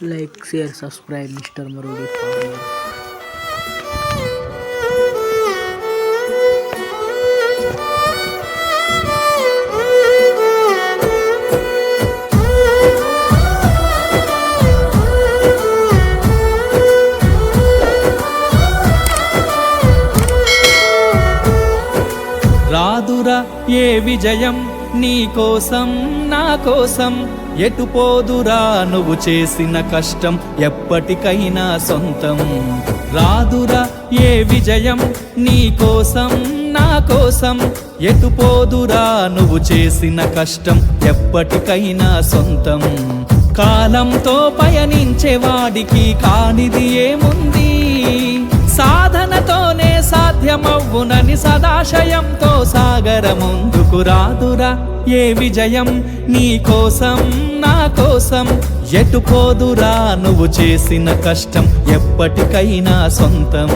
Like share subscribe mister Marudi farmer. రాదురా ఏ విజయం నీ కోసం నా కోసం, ఎటు పోదురా నువ్వు చేసిన కష్టం ఎప్పటికైనా సొంతం. రాదురా ఏ విజయం నీ కోసం నా కోసం, ఎటు పోదురా నువ్వు చేసిన కష్టం ఎప్పటికైనా సొంతం. కాలంతో పయనించే వాడికి కానిది ఏముంది, సాధనతోనే సాధ్యమవ్వునని సదాశయంతో సాగర ముందుకు. రాదురా ఏ విజయం నీ కోసం నా కోసం, ఎటు పోదురా నువ్వు చేసిన కష్టం ఎప్పటికైనా సొంతం.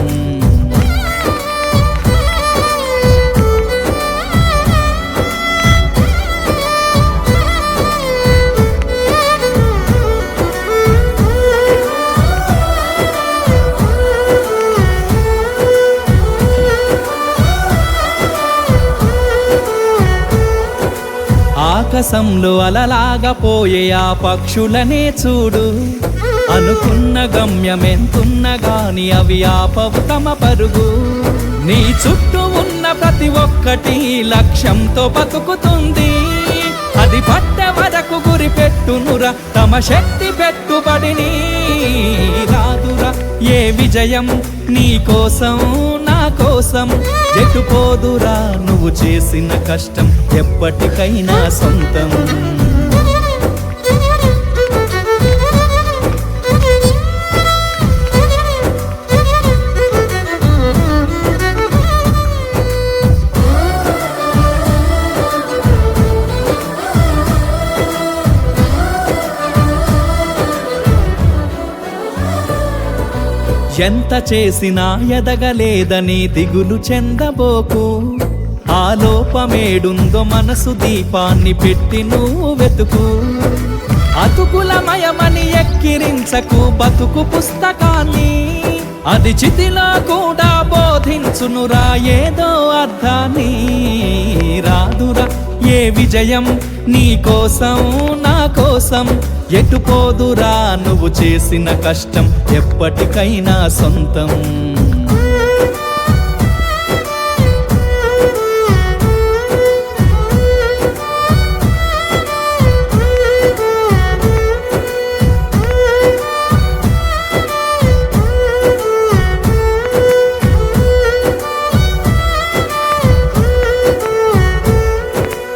ఆకాశంలో అలలాగా పోయే ఆ పక్షులనే చూడు, అనుకున్న గమ్యమెంతున్న గాని అవి ఆపవు తమ పరుగు. నీ చుట్టూ ఉన్న ప్రతి ఒక్కటి లక్ష్యంతో బతుకుతుంది, అది పట్టే వరకు గురి పెట్టునురా తమ శక్తి పెట్టుబడిని. రాదురా ఏ విజయం నీ కోసం నా కోసం, ఎటు పోదురా నువ్వు చేసిన కష్టం ఎప్పటికైనా సొంతం. ఎంత చేసినా ఎదగలేదని దిగులు చెందబోకు, ఆ లోపమేడుందో మనసు దీపాన్ని పెట్టి నువ్వు వెతుకు. అతుకులమయమని ఎక్కిరించకు బతుకు పుస్తకాన్ని, అది చితిలో కూడా బోధించునురా ఏదో అర్థాన్ని. రాదురా ఏ విజయం నీ కోసం నా కోసం, ఎటు పోదురా నువ్వు చేసిన కష్టం ఎప్పటికైనా సొంతం.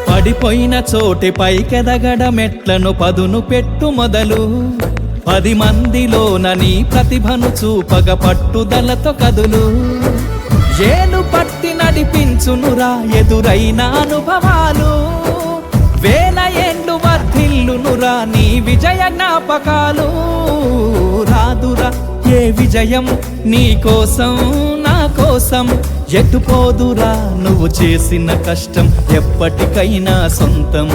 పడిపోయిన చోటి పైకెదగడ మెట్లను పదును పెట్టు మొదలు, 10 మందిలోన నీ ప్రతిభను చూపగ పట్టుదలతో కదులు. ఏలు పట్టి నడిపించునురా ఎదురైన అనుభవాలు, వేల ఏండ్లు వర్ధిల్లునురా నీ విజయ జ్ఞాపకాలు. రాదురా ఏ విజయం నీ కోసం నా కోసం, ఎటు పోదురా నువ్వు చేసిన కష్టం ఎప్పటికైనా సొంతం.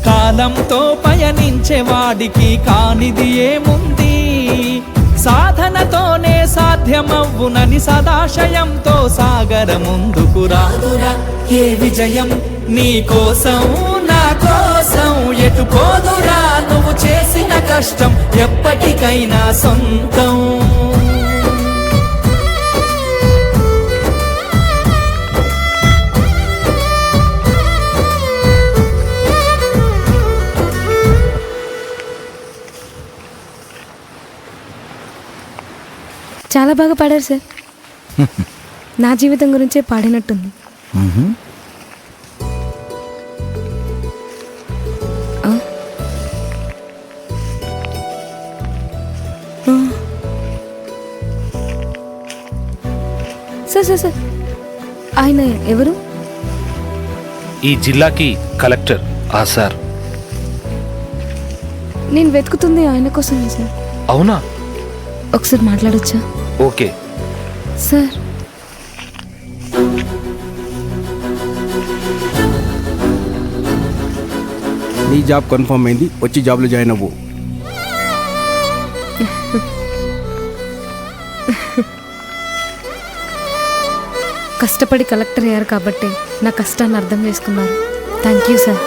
కాలంతో పయనించే వాడికి కానిది ఏముంది, సాధనతోనే సాధ్యమవ్వునని సదాశయంతో సాగర ముందుకు. రాదురా ఏ విజయం నీ కోసం నా కోసం, ఎటు పోదురా నువ్వు చేసిన కష్టం ఎప్పటికైనా సొంతం. చాలా బాగా పాడారు సార్. నా జీవితం గురించే పాడినట్టుంది. సార్ సార్ సార్ ఆయన ఎవరు? ఈ జిల్లాకి కలెక్టర్ ఆ సార్. నేను వెతుకుతుంది ఆయన కోసమే సార్. అవునా? ఒకసారి మాట్లాడొచ్చా? Okay sir. నీ జాబ్ కన్ఫర్మ్ అయింది, వచ్చి జాబ్లో జాయిన్ అవ్వు. కష్టపడి కలెక్టర్ అయ్యారు కాబట్టి నా కష్టాన్ని అర్థం చేసుకున్నారు. Thank you sir.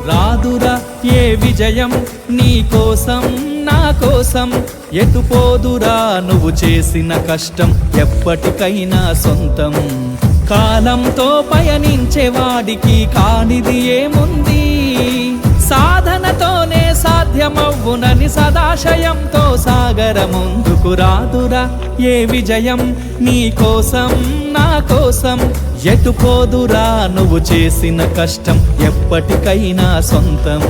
రాదురా ఏ విజయం నీ కోసం నా కోసం, ఎటు పోదురా నువ్వు చేసిన కష్టం ఎప్పటికైనా సొంతం. కాలంతో పయనించే వాడికి కానిది ఏముంది, సాధనతోనే సాధ్యమవ్వునని సదాశయంతో సాగర ముందుకు. రాదురా ఏ విజయం నీ కోసం నా కోసం, ఎటు పోదురా నువ్వు చేసిన కష్టం ఎప్పటికైనా సొంతం.